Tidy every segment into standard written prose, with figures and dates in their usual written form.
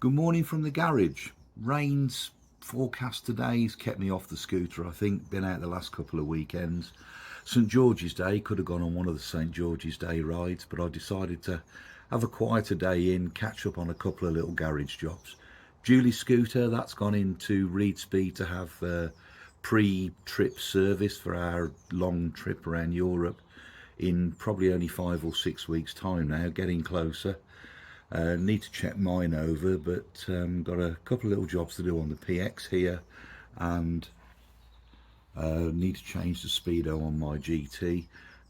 Good morning from the garage. Rain's forecast today has kept me off the scooter. I think been out the last couple of weekends. St George's Day, could have gone on one of the St George's Day rides, but I decided to have a quieter day in, catch up on a couple of little garage jobs. Julie's scooter, that's gone into Reed Speed to have pre-trip service for our long trip around Europe in probably only 5 or 6 weeks time now, getting closer. Need to check mine over, but got a couple of little jobs to do on the PX here, and need to change the speedo on my GT.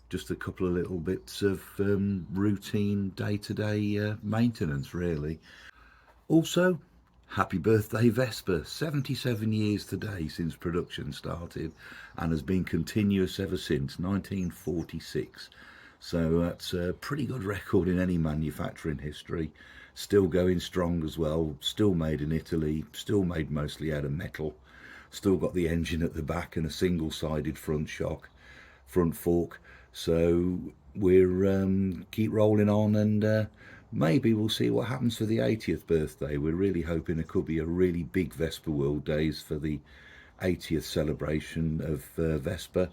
Just a couple of little bits of routine day-to-day maintenance really. Also, happy birthday Vespa, 77 years today since production started, and has been continuous ever since 1946. So that's a pretty good record in any manufacturing history. Still going strong as well, still made in Italy, still made mostly out of metal. Still got the engine at the back and a single-sided front fork. So we're keep rolling on, and maybe we'll see what happens for the 80th birthday. We're really hoping it could be a really big Vespa World Days for the 80th celebration of Vespa,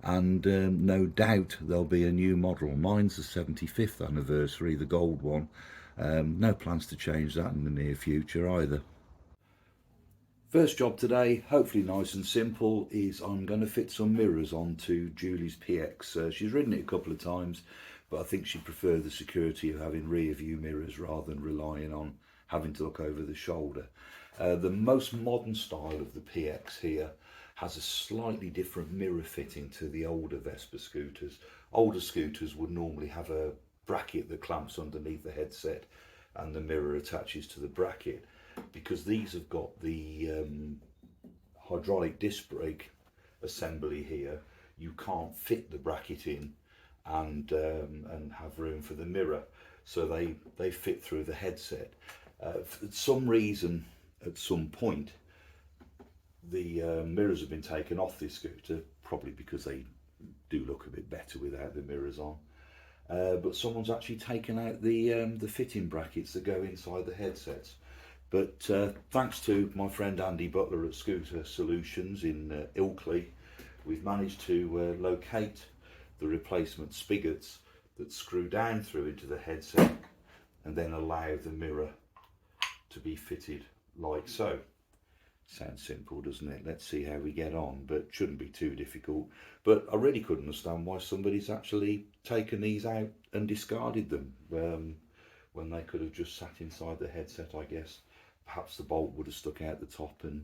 and no doubt there'll be a new model. Mine's the 75th anniversary, the gold one. No plans to change that in the near future either. First job today, hopefully nice and simple, is I'm going to fit some mirrors onto Julie's PX. She's ridden it a couple of times, but I think she'd prefer the security of having rear view mirrors rather than relying on having to look over the shoulder. The most modern style of the PX here has a slightly different mirror fitting to the older Vespa scooters. Older scooters would normally have a bracket that clamps underneath the headset and the mirror attaches to the bracket. Because these have got the hydraulic disc brake assembly here, you can't fit the bracket in and have room for the mirror, so they fit through the headset. For some reason, at some point, the mirrors have been taken off this scooter, probably because they do look a bit better without the mirrors on. But someone's actually taken out the fitting brackets that go inside the headsets. But thanks to my friend Andy Butler at Scooter Solutions in Ilkley, we've managed to locate the replacement spigots that screw down through into the headset and then allow the mirror to be fitted like so. Sounds simple, doesn't it? Let's see how we get on, but shouldn't be too difficult. But I really couldn't understand why somebody's actually taken these out and discarded them when they could have just sat inside the headset, I guess. Perhaps the bolt would have stuck out the top and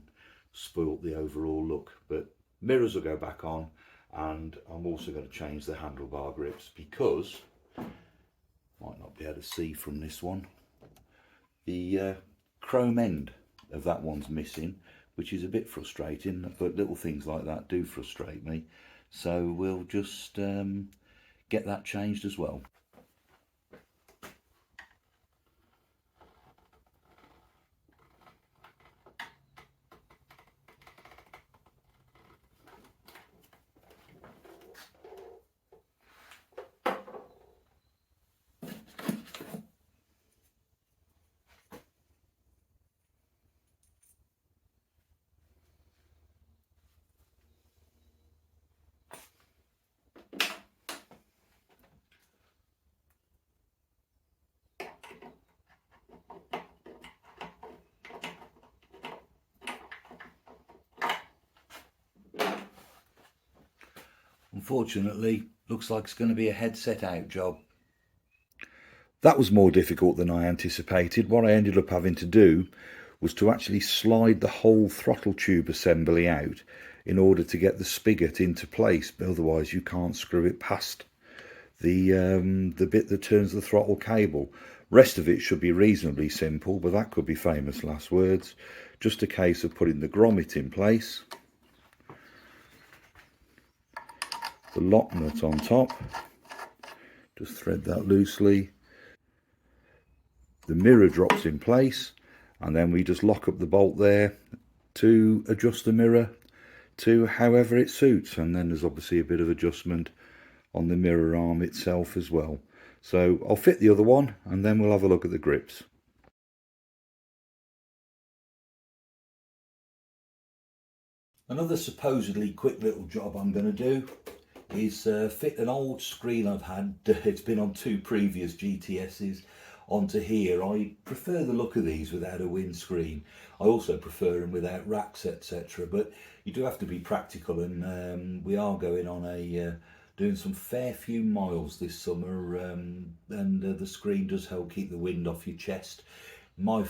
spoilt the overall look. But mirrors will go back on, and I'm also going to change the handlebar grips because, might not be able to see from this one, the chrome end of that one's missing, which is a bit frustrating, but little things like that do frustrate me. So we'll just get that changed as well. Unfortunately, looks like it's going to be a headset out job. That was more difficult than I anticipated. What I ended up having to do was to actually slide the whole throttle tube assembly out in order to get the spigot into place, but otherwise you can't screw it past the bit that turns the throttle cable. Rest of it should be reasonably simple, but that could be famous last words. Just a case of putting the grommet in place, the lock nut on top, just thread that loosely, the mirror drops in place, and then we just lock up the bolt there to adjust the mirror to however it suits. And then there's obviously a bit of adjustment on the mirror arm itself as well. So I'll fit the other one and then we'll have a look at the grips. Another supposedly quick little job I'm going to do is fit an old screen I've had. It's been on 2 previous GTSs onto here. I prefer the look of these without a windscreen. I also prefer them without racks, etc. But you do have to be practical, and we are going on a doing some fair few miles this summer, and the screen does help keep the wind off your chest. My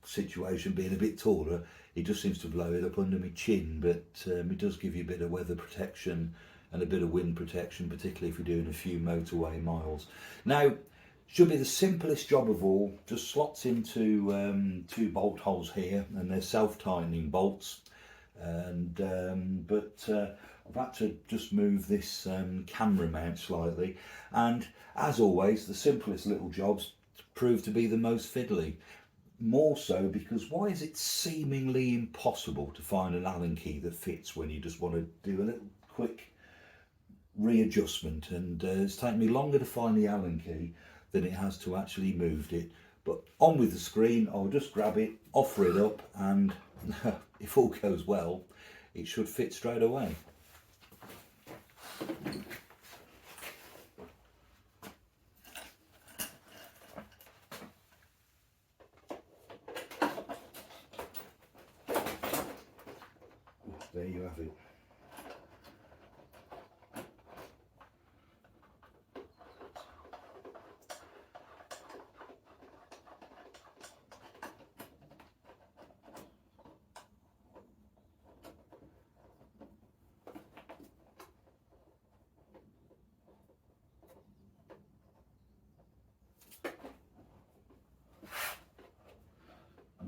situation being a bit taller, it just seems to blow it up under my chin, but it does give you a bit of weather protection and a bit of wind protection, particularly if you're doing a few motorway miles. Now, should be the simplest job of all. Just slots into 2 bolt holes here, and they're self-tightening bolts. And I've had to just move this camera mount slightly, and as always, the simplest little jobs prove to be the most fiddly. More so because why is it seemingly impossible to find an Allen key that fits when you just want to do a little quick readjustment? And it's taken me longer to find the Allen key than it has to actually move it. But on with the screen, I'll just grab it, offer it up, and if all goes well, it should fit straight away. There you have it.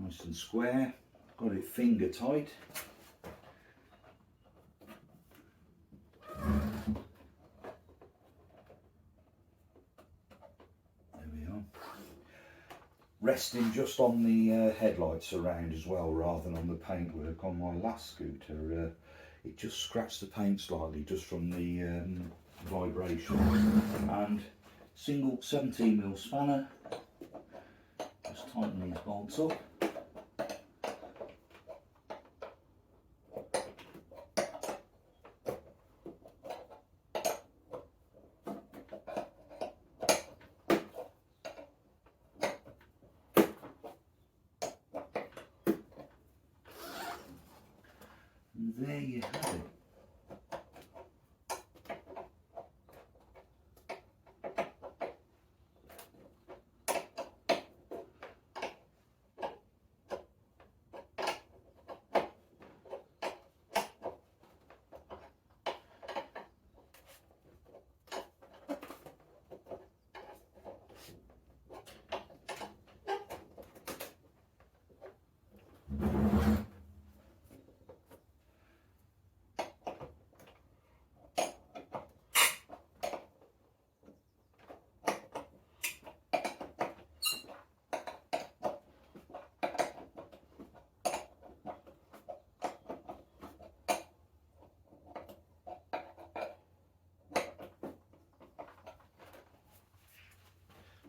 Nice and square, got it finger tight. There we are. Resting just on the headlights around as well, rather than on the paintwork. On my last scooter, it just scratched the paint slightly just from the vibration. And single 17mm spanner, just tighten these bolts up. And there you have it.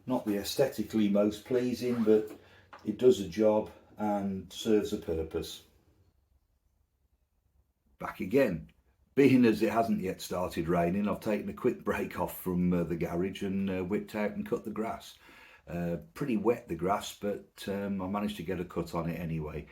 Not the aesthetically most pleasing, but it does a job and serves a purpose. Back again. Being as it hasn't yet started raining, I've taken a quick break off from the garage and whipped out and cut the grass. Pretty wet, the grass, but I managed to get a cut on it anyway.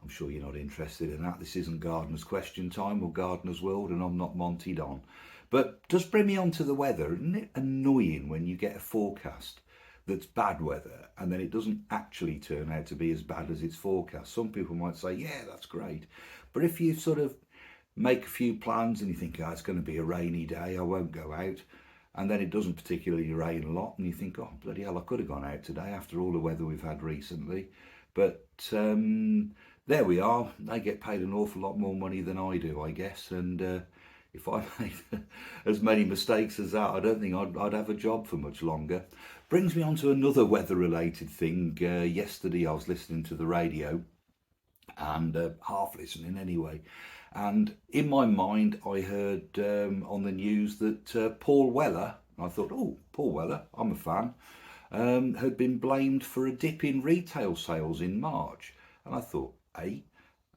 I'm sure you're not interested in that. This isn't Gardener's Question Time or Gardener's World, and I'm not Monty Don. But just bring me on to the weather. Isn't it annoying when you get a forecast that's bad weather and then it doesn't actually turn out to be as bad as it's forecast? Some people might say, yeah, that's great. But if you sort of make a few plans and you think, oh, it's going to be a rainy day, I won't go out, and then it doesn't particularly rain a lot, and you think, oh, bloody hell, I could have gone out today after all the weather we've had recently. But there we are. They get paid an awful lot more money than I do, I guess, and if I made as many mistakes as that, I don't think I'd have a job for much longer. Brings me on to another weather-related thing. Yesterday I was listening to the radio, and half listening anyway, and in my mind I heard on the news that Paul Weller, and I thought, oh, Paul Weller, I'm a fan, had been blamed for a dip in retail sales in March. And I thought, eh?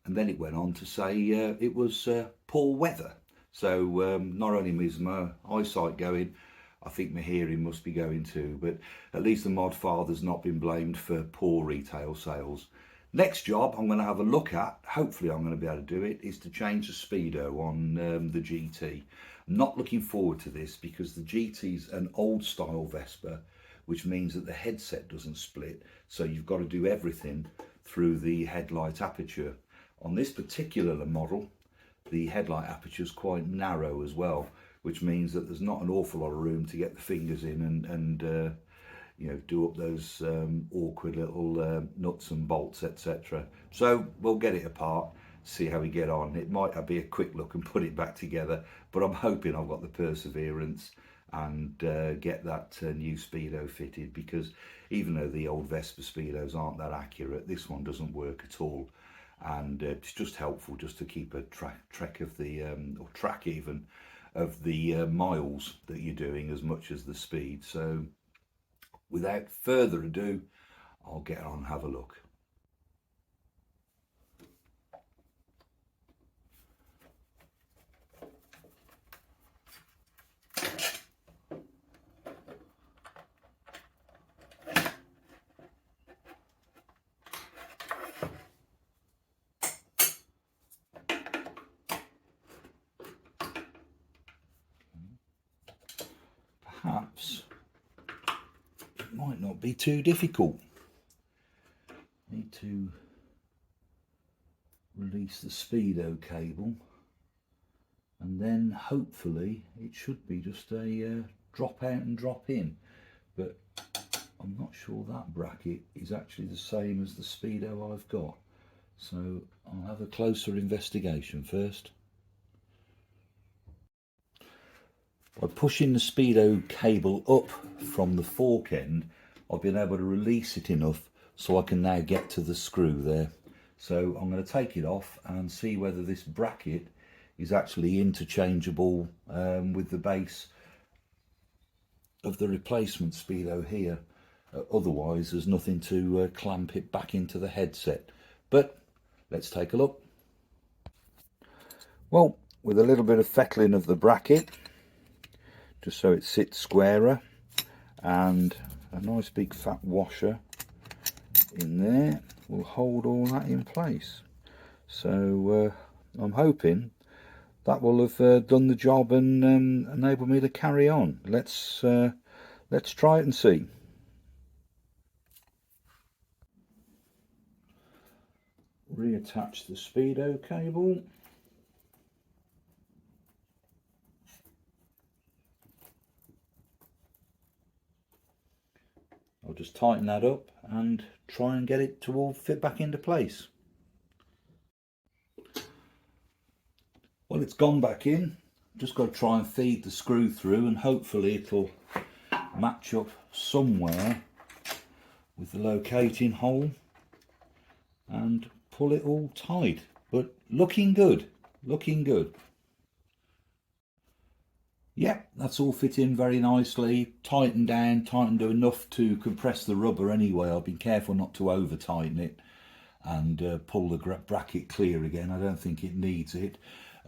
And then it went on to say it was poor weather. So not only is my eyesight going, I think my hearing must be going too, but at least the mod father's not been blamed for poor retail sales. Next job I'm going to have a look at, hopefully I'm going to be able to do it, is to change the speedo on the GT. I'm not looking forward to this because the GT's an old style Vespa, which means that the headset doesn't split, so you've got to do everything through the headlight aperture. On this particular model, the headlight aperture is quite narrow as well, which means that there's not an awful lot of room to get the fingers in and you know, do up those awkward little nuts and bolts, etc. So we'll get it apart, see how we get on. It might be a quick look and put it back together, but I'm hoping I've got the perseverance and get that new speedo fitted, because even though the old Vespa speedos aren't that accurate, this one doesn't work at all. And it's just helpful just to keep a track of the or track even of the miles that you're doing as much as the speed. So without further ado, I'll get on and have a look. Perhaps it might not be too difficult. Need to release the speedo cable, and then hopefully it should be just a drop out and drop in, but I'm not sure that bracket is actually the same as the speedo I've got, so I'll have a closer investigation first. By pushing the speedo cable up from the fork end, I've been able to release it enough so I can now get to the screw there. So I'm going to take it off and see whether this bracket is actually interchangeable with the base of the replacement speedo here. Otherwise there's nothing to clamp it back into the headset. But let's take a look. Well, with a little bit of fettling of the bracket, just so it sits squarer, and a nice big fat washer in there will hold all that in place. So I'm hoping that will have done the job and enable me to carry on. Let's try it and see. Reattach the speedo cable. I'll just tighten that up and try and get it to all fit back into place. Well, it's gone back in. Just got to try and feed the screw through, and hopefully it'll match up somewhere with the locating hole and pull it all tight. But looking good, looking good. Yep, that's all fit in very nicely, tightened down, tightened enough to compress the rubber anyway. I've been careful not to over tighten it and pull the bracket clear again. I don't think it needs it.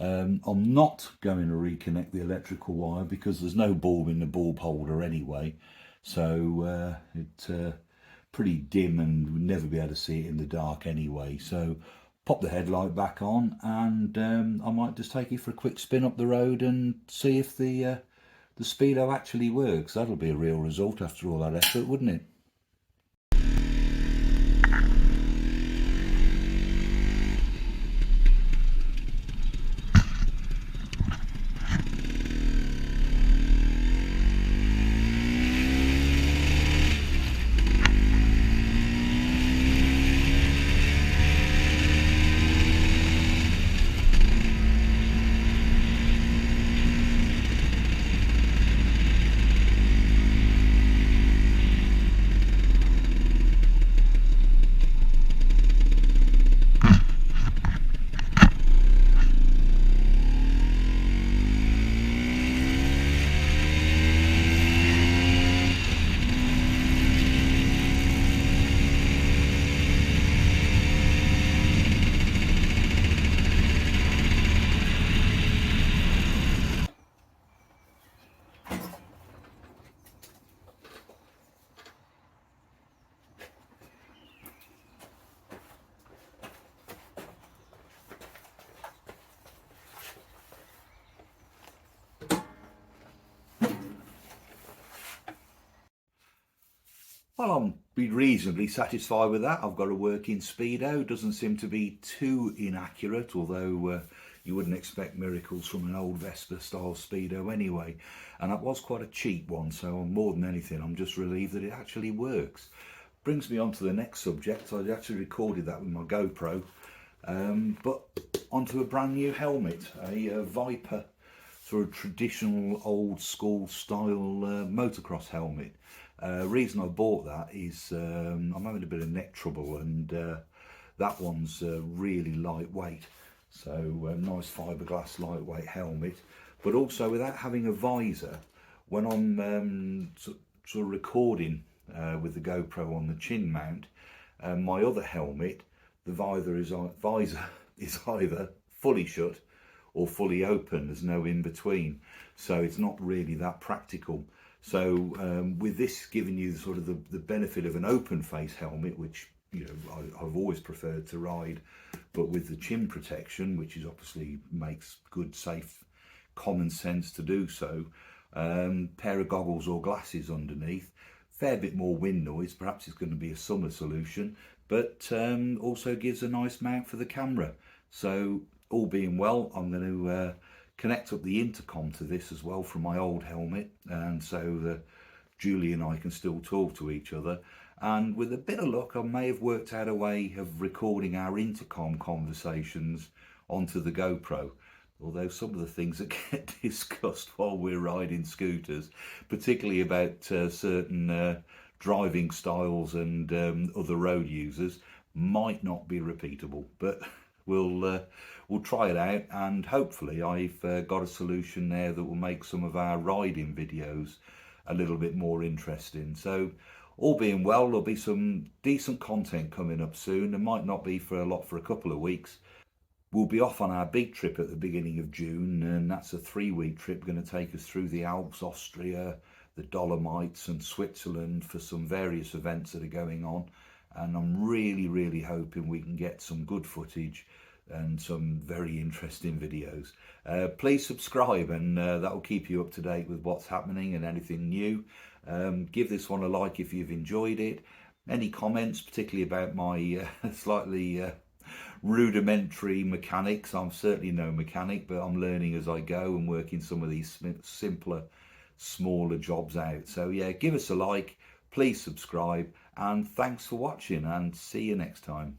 I'm not going to reconnect the electrical wire because there's no bulb in the bulb holder anyway. So it's pretty dim and we'll never be able to see it in the dark anyway. So pop the headlight back on, and I might just take it for a quick spin up the road and see if the speedo actually works. That'll be a real result after all that effort, wouldn't it? Well, I'm be reasonably satisfied with that. I've got a working speedo. Doesn't seem to be too inaccurate, although you wouldn't expect miracles from an old Vespa style speedo anyway. And that was quite a cheap one, so more than anything, I'm just relieved that it actually works. Brings me on to the next subject. I actually recorded that with my GoPro, but onto a brand new helmet, a Viper, sort of traditional old school style motocross helmet. Reason I bought that is I'm having a bit of neck trouble, and that one's really lightweight, so nice fiberglass lightweight helmet, but also without having a visor. When I'm sort of recording with the GoPro on the chin mount, my other helmet, the visor is either fully shut or fully open. There's no in between, so it's not really that practical. So with this giving you sort of the benefit of an open face helmet, which I've always preferred to ride, but with the chin protection, which is obviously makes good, safe, common sense to do so. Pair of goggles or glasses underneath, fair bit more wind noise. Perhaps it's going to be a summer solution, but also gives a nice mount for the camera. So all being well, I'm going to connect up the intercom to this as well from my old helmet, and so that Julie and I can still talk to each other. And with a bit of luck, I may have worked out a way of recording our intercom conversations onto the GoPro. Although some of the things that get discussed while we're riding scooters, particularly about certain driving styles and other road users, might not be repeatable, but we'll try it out, and hopefully I've got a solution there that will make some of our riding videos a little bit more interesting. So all being well, there'll be some decent content coming up soon. There might not be for a couple of weeks. We'll be off on our big trip at the beginning of June, and that's a 3-week trip going to take us through the Alps, Austria, the Dolomites and Switzerland for some various events that are going on. And I'm really hoping we can get some good footage and some very interesting videos. Please subscribe, and that will keep you up to date with what's happening and anything new. Give this one a like if you've enjoyed it. Any comments, particularly about my slightly rudimentary mechanics? I'm certainly no mechanic, but I'm learning as I go and working some of these simpler, smaller jobs out. So yeah, give us a like, please subscribe, and thanks for watching, and see you next time.